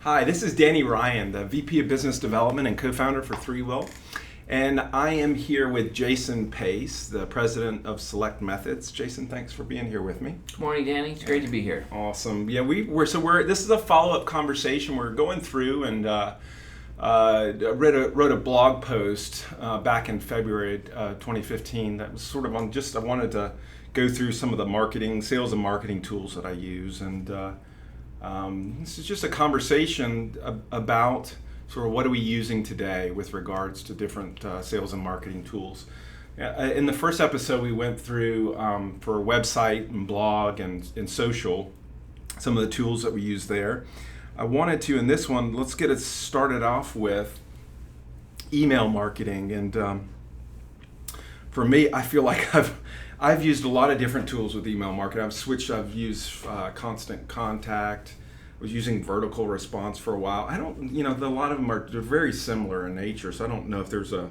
Hi, this is Danny Ryan, the VP of Business Development and co-founder for ThreeWill. And I am here with Jason Pace, the president of Select Methods. Jason, thanks for being here with me. Good morning, Danny. It's great to be here. Awesome. Yeah, this is a follow-up conversation. We're going through and wrote a blog post back in February 2015 that was sort of on I wanted to go through some of the sales and marketing tools that I use. And this is just a conversation about sort of what are we using today with regards to different sales and marketing tools. In the first episode, we went through for a website and blog and social, some of the tools that we use there. I wanted to, in this one, let's get it started off with email marketing. And for me, I feel like I've used a lot of different tools with email marketing. I've used Constant Contact. I was using Vertical Response for a while. A lot of them they're very similar in nature, so I don't know if there's oh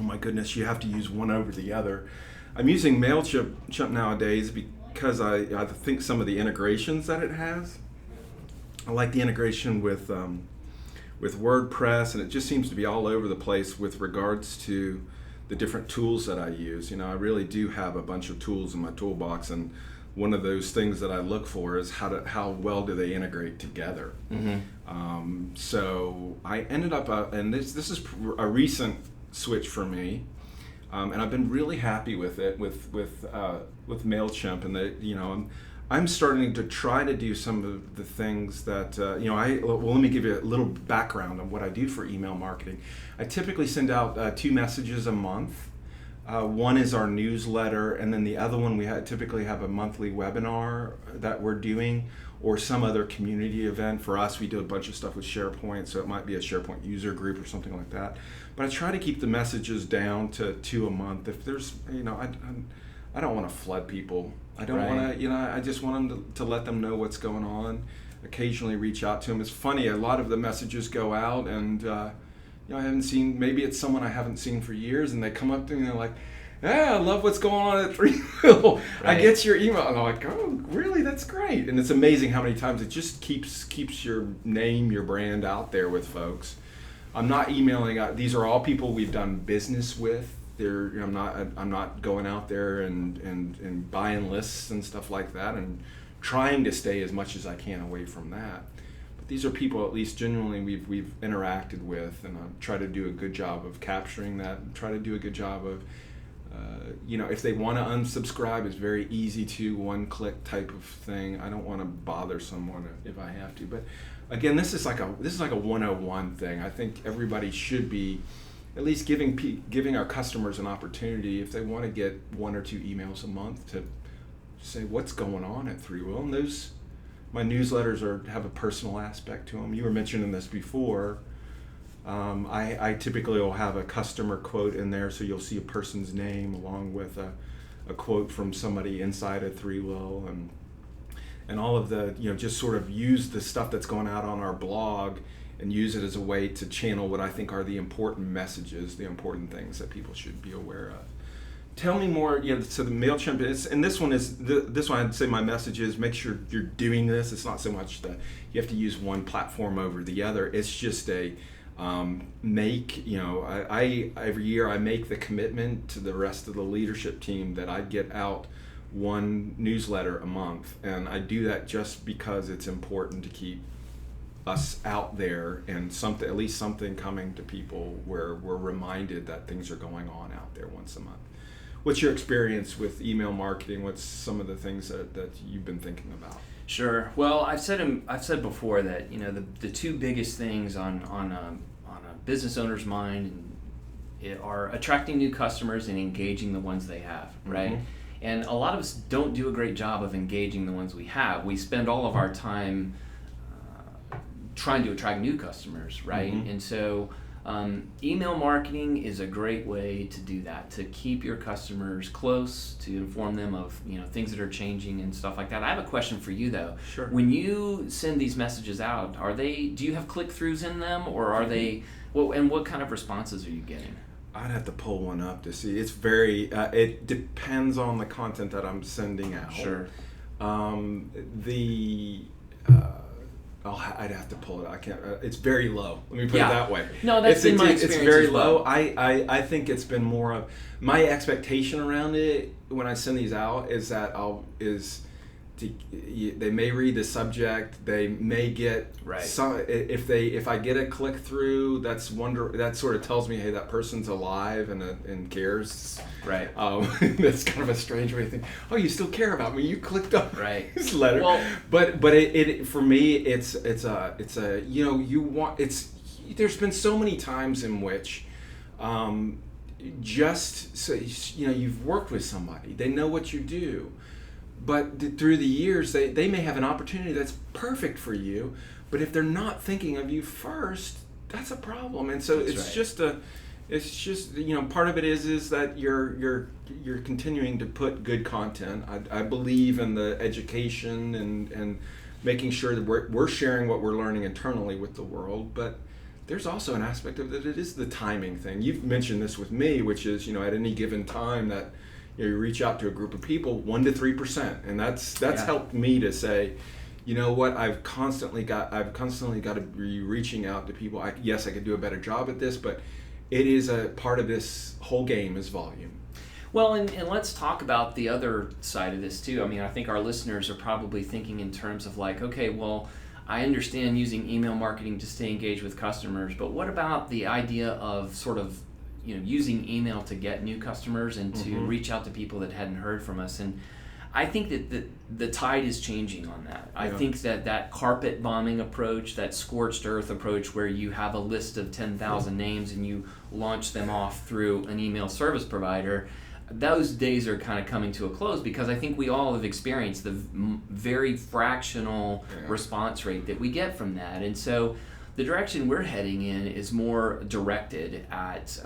my goodness, you have to use one over the other. I'm using MailChimp nowadays because I think some of the integrations that it has. I like the integration with WordPress, and it just seems to be all over the place with regards to the different tools that I use. I really do have a bunch of tools in my toolbox, and one of those things that I look for is how well do they integrate together. Mm-hmm. So I ended up, and this is a recent switch for me, and I've been really happy with it with MailChimp, and I'm starting to try to do some of the things that let me give you a little background on what I do for email marketing. I typically send out 2 messages a month. One is our newsletter, and then the other one we typically have a monthly webinar that we're doing, or some other community event. For us, we do a bunch of stuff with SharePoint, so it might be a SharePoint user group or something like that. But I try to keep the messages down to 2 a month. If there's, I don't want to flood people. I don't want to, I just want them to let them know what's going on. Occasionally reach out to them. It's funny, a lot of the messages go out, and I haven't seen, maybe it's someone I haven't seen for years, and they come up to me and they're like, I love what's going on at ThreeWill. I get your email. And I'm like, oh, really? That's great. And it's amazing how many times it just keeps your name, your brand out there with folks. I'm not emailing out. These are all people we've done business with. I'm not going out there and buying lists and stuff like that, and trying to stay as much as I can away from that. These are people, at least genuinely, we've interacted with, and I try to do a good job of capturing that, and try to do a good job of, if they want to unsubscribe, it's very easy to one-click type of thing. I don't want to bother someone if I have to. But again, this is like a 101 thing. I think everybody should be at least giving our customers an opportunity, if they want to get 1 or 2 emails a month, to say what's going on at ThreeWill. And my newsletters have a personal aspect to them. You were mentioning this before. I typically will have a customer quote in there, so you'll see a person's name along with a quote from somebody inside of ThreeWill, and all of the, just sort of use the stuff that's going out on our blog and use it as a way to channel what I think are the important messages, the important things that people should be aware of. Tell me more. So the MailChimp is, and this one I'd say my message is make sure you're doing this. It's not so much that you have to use one platform over the other. It's just I every year I make the commitment to the rest of the leadership team that I get out 1 newsletter a month, and I do that just because it's important to keep us out there and at least something coming to people where we're reminded that things are going on out there once a month. What's your experience with email marketing? What's some of the things that you've been thinking about? Sure. Well, I've said before that the 2 biggest things on a business owner's mind are attracting new customers and engaging the ones they have, right? Mm-hmm. And a lot of us don't do a great job of engaging the ones we have. We spend all of our time trying to attract new customers, right? Mm-hmm. And so email marketing is a great way to do that, to keep your customers close, to inform them of things that are changing and stuff like that. I have a question for you though. Sure. When you send these messages out, do you have click-throughs in them, or are they? What kind of responses are you getting? I'd have to pull one up to see. It's very. It depends on the content that I'm sending out. Sure. I'd have to pull it. I can't. It's very low. Let me put Yeah. it that way. No, that's been my It's experience very as well. low. I think it's been more of my expectation around it when I send these out is that they may read the subject, they may get Right. some. If I get a click through, that sort of tells me, hey, that person's alive and cares. Right. That's kind of a strange way to think. Oh, you still care about me? You clicked on Right. this letter. Well, but it for me, it's a you want it's. There's been so many times in which, just so you've worked with somebody, they know what you do. But through the years, they may have an opportunity that's perfect for you, but if they're not thinking of you first, that's a problem. And so That's it's right. just part of it is that you're continuing to put good content. I believe in the education and making sure that we're sharing what we're learning internally with the world, but there's also an aspect of that. It is the timing thing. You've mentioned this with me, which is at any given time that you reach out to a group of people, 1% to 3%, and that's Yeah. helped me to say, you know what, I've constantly got to be reaching out to people. Yes, I could do a better job at this, but it is a part of this whole game is volume. Well, and let's talk about the other side of this too. I mean, I think our listeners are probably thinking in terms of like, okay, well, I understand using email marketing to stay engaged with customers, but what about the idea of sort of using email to get new customers and to reach out to people that hadn't heard from us? And I think that the tide is changing on that. I think that carpet bombing approach, that scorched earth approach where you have a list of 10,000 names and you launch them off through an email service provider, those days are kind of coming to a close because I think we all have experienced the very fractional response rate that we get from that. And so the direction we're heading in is more directed at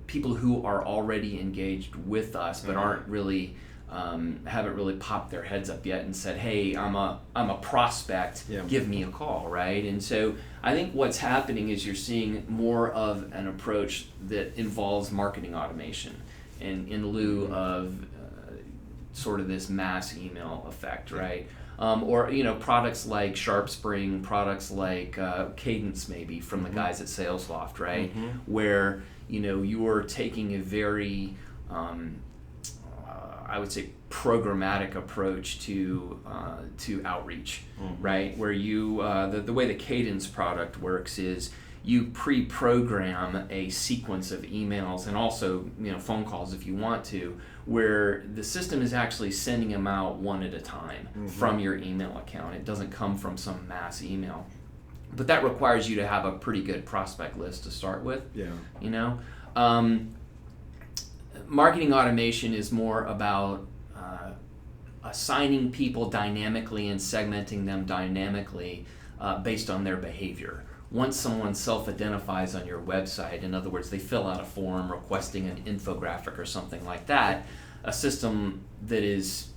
people who are already engaged with us but aren't really haven't really popped their heads up yet and said, hey, I'm a prospect, give me a call, right? And so I think what's happening is you're seeing more of an approach that involves marketing automation and in lieu of sort of this mass email effect, right? Or products like SharpSpring, products like Cadence maybe from the guys at SalesLoft, right? Where you are taking a very I would say programmatic approach to outreach, right? Where you the way the Cadence product works is you pre-program a sequence of emails and also phone calls if you want to, where the system is actually sending them out one at a time from your email account. It doesn't come from some mass email, but that requires you to have a pretty good prospect list to start with. Marketing automation is more about assigning people dynamically and segmenting them dynamically based on their behavior. Once someone self-identifies on your website, in other words, they fill out a form requesting an infographic or something like that, a system that is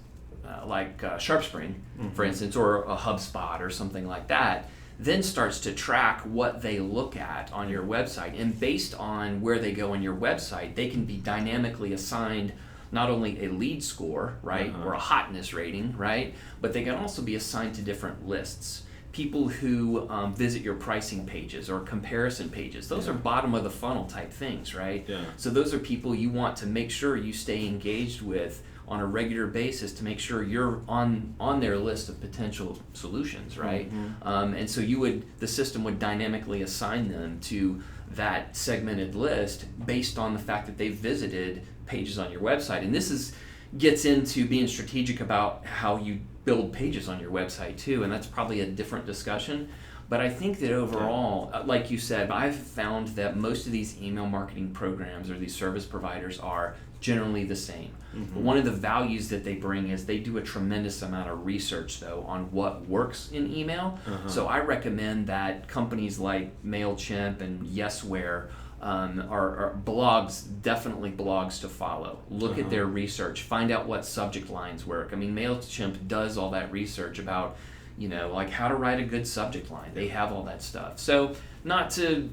like SharpSpring, for instance, or a HubSpot or something like that, then starts to track what they look at on your website. And based on where they go on your website, they can be dynamically assigned not only a lead score, right, or a hotness rating, right, but they can also be assigned to different lists. People who visit your pricing pages or comparison pages, those are bottom of the funnel type things, right? So those are people you want to make sure you stay engaged with on a regular basis to make sure you're on their list of potential solutions, right? And so the system would dynamically assign them to that segmented list based on the fact that they've visited pages on your website. And this gets into being strategic about how you build pages on your website too, and that's probably a different discussion. But I think that overall, like you said, I've found that most of these email marketing programs or these service providers are generally the same. One of the values that they bring is they do a tremendous amount of research though on what works in email. So I recommend that companies like MailChimp and Yesware are blogs, definitely blogs to follow. Look at their research, find out what subject lines work. I mean, MailChimp does all that research about, like how to write a good subject line. They have all that stuff. So not to,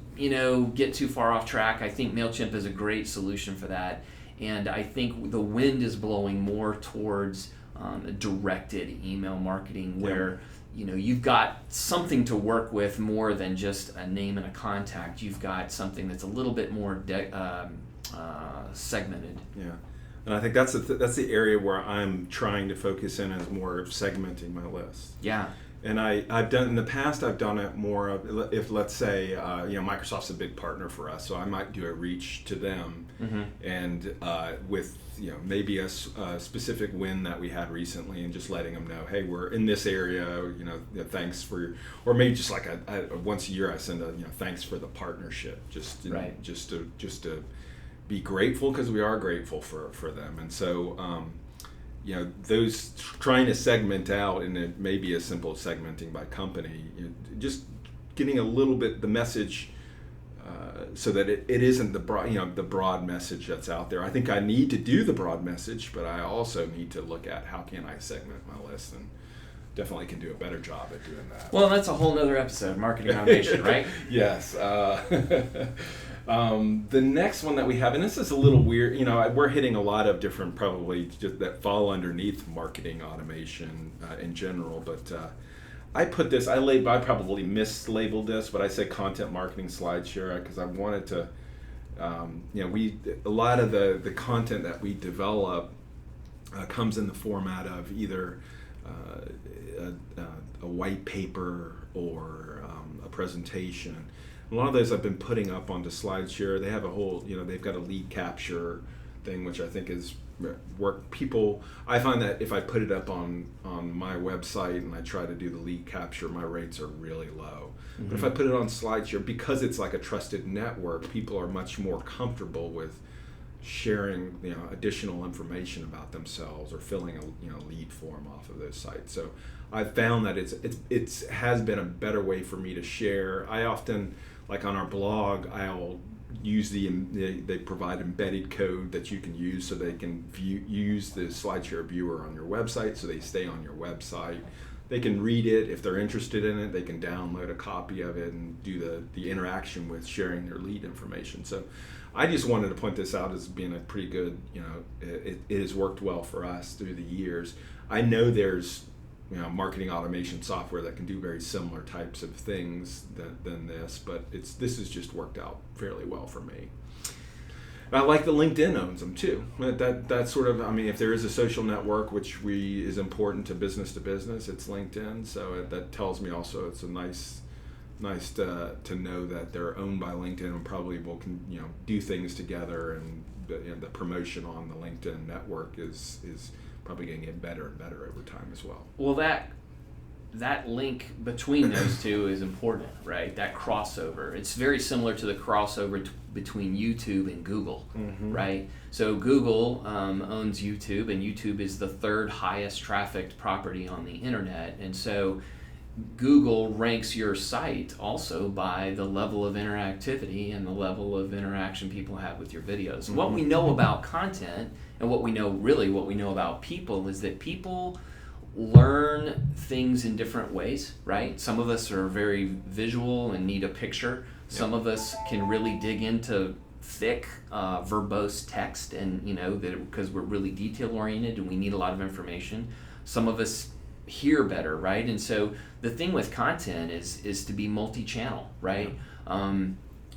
get too far off track, I think MailChimp is a great solution for that. And I think the wind is blowing more towards directed email marketing where you've got something to work with more than just a name and a contact. You've got something that's a little bit more segmented. Yeah, and I think that's the area where I'm trying to focus in, is more of segmenting my list. Yeah. And I've done in the past. I've done it more of, if let's say Microsoft's a big partner for us, so I might do a reach to them, and with maybe a specific win that we had recently, and just letting them know, hey, we're in this area. Thanks for, or maybe just like a once a year I send a thanks for the partnership, just to be grateful, because we are grateful for them, and so. Those trying to segment out, and it may be as simple as segmenting by company, just getting a little bit the message, so that it isn't the broad message that's out there. I think I need to do the broad message, but I also need to look at how can I segment my list, and definitely can do a better job at doing that. Well, that's a whole nother episode, marketing automation, right? Yes. The next one that we have, and this is a little weird, we're hitting a lot of different probably just that fall underneath marketing automation in general, but I probably mislabeled this, but I say content marketing SlideShare, because I wanted to, a lot of the content that we develop comes in the format of either a white paper or a presentation. A lot of those I've been putting up onto SlideShare. They have a whole, they've got a lead capture thing, which I think is work. I find that if I put it up on my website and I try to do the lead capture, my rates are really low. But if I put it on SlideShare, because it's like a trusted network, people are much more comfortable with sharing additional information about themselves, or filling a lead form off of those sites. So I've found that it has been a better way for me to share. I often, like on our blog, I'll use they provide embedded code that you can use, so they can use the SlideShare viewer on your website, so they stay on your website. They can read it if they're interested in it. They can download a copy of it and do the interaction with sharing their lead information. So I just wanted to point this out as being a pretty good, it has worked well for us through the years. I know there's marketing automation software that can do very similar types of things than this, but this has just worked out fairly well for me. And I like that LinkedIn owns them too. That sort of, if there is a social network which is important to business, it's LinkedIn. So that tells me also it's a nice to know that they're owned by LinkedIn, and probably will do things together, and the promotion on the LinkedIn network is probably going to get better and better over time as well. Well, that link between those two is important, right? That crossover. It's very similar to the crossover between YouTube and Google, right? So Google owns YouTube, and YouTube is the third highest trafficked property on the internet, and so Google ranks your site also by the level of interactivity and the level of interaction people have with your videos. What we know about content, and what we know about people, is that people learn things in different ways, right? Some of us are very visual and need a picture. Some of us can really dig into thick, verbose text, and because we're really detail oriented and we need a lot of information. Some of us hear better, right? And so the thing with content is to be multi-channel, right?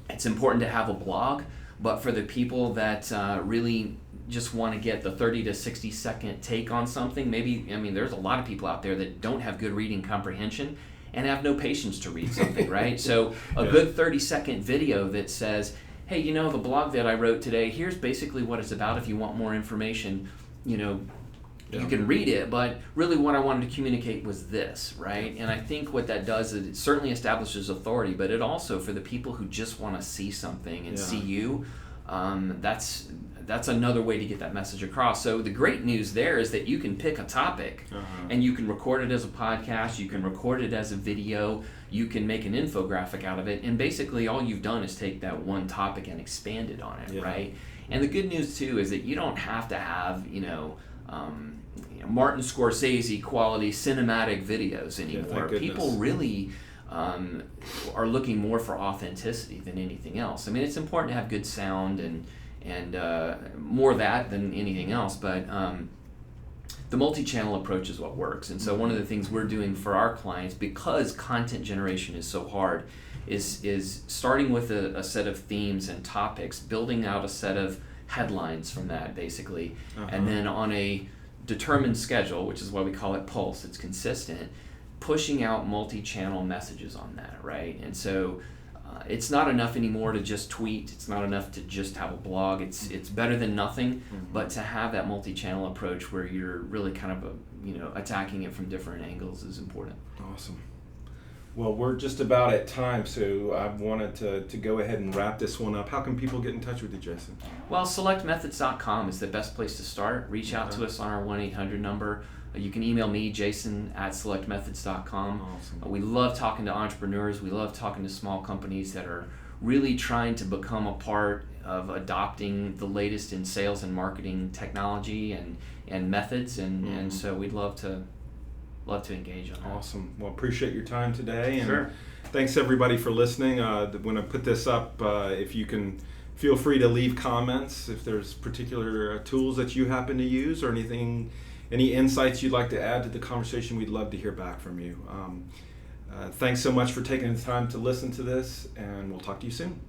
It's important to have a blog, but for the people that really just want to get the 30 to 60 second take on something, there's a lot of people out there that don't have good reading comprehension and have no patience to read something, right? So a good 30-second video that says, hey, the blog that I wrote today, here's basically what it's about. If you want more information, you can read it, but really what I wanted to communicate was this, right? And I think what that does is it certainly establishes authority, but it also, for the people who just want to see something and see you, that's another way to get that message across. So the great news there is that you can pick a topic and you can record it as a podcast, you can record it as a video, you can make an infographic out of it, and basically all you've done is take that one topic and expanded on it, right? And the good news too is that you don't have to have, Martin Scorsese quality cinematic videos anymore. People really are looking more for authenticity than anything else. It's important to have good sound and more of that than anything else, but the multi-channel approach is what works. And so one of the things we're doing for our clients, because content generation is so hard, is starting with a set of themes and topics, building out a set of headlines from that basically, and then on a determined schedule, which is why we call it Pulse, it's consistent, pushing out multi-channel messages on that, right? And so it's not enough anymore to just tweet. It's not enough to just have a blog. It's better than nothing, but to have that multi-channel approach where you're really kind of attacking it from different angles is important. Awesome. Well, we're just about at time, so I wanted to go ahead and wrap this one up. How can people get in touch with you, Jason? Well, selectmethods.com is the best place to start. Reach out to us on our 1-800 number. You can email me, jason@selectmethods.com. Awesome. We love talking to entrepreneurs. We love talking to small companies that are really trying to become a part of adopting the latest in sales and marketing technology and methods. And so we'd love to engage on that. Awesome. Well, appreciate your time today. And sure. Thanks everybody for listening. When I put this up, if you can feel free to leave comments if there's particular tools that you happen to use or anything, any insights you'd like to add to the conversation. We'd love to hear back from you. Thanks so much for taking the time to listen to this, and we'll talk to you soon.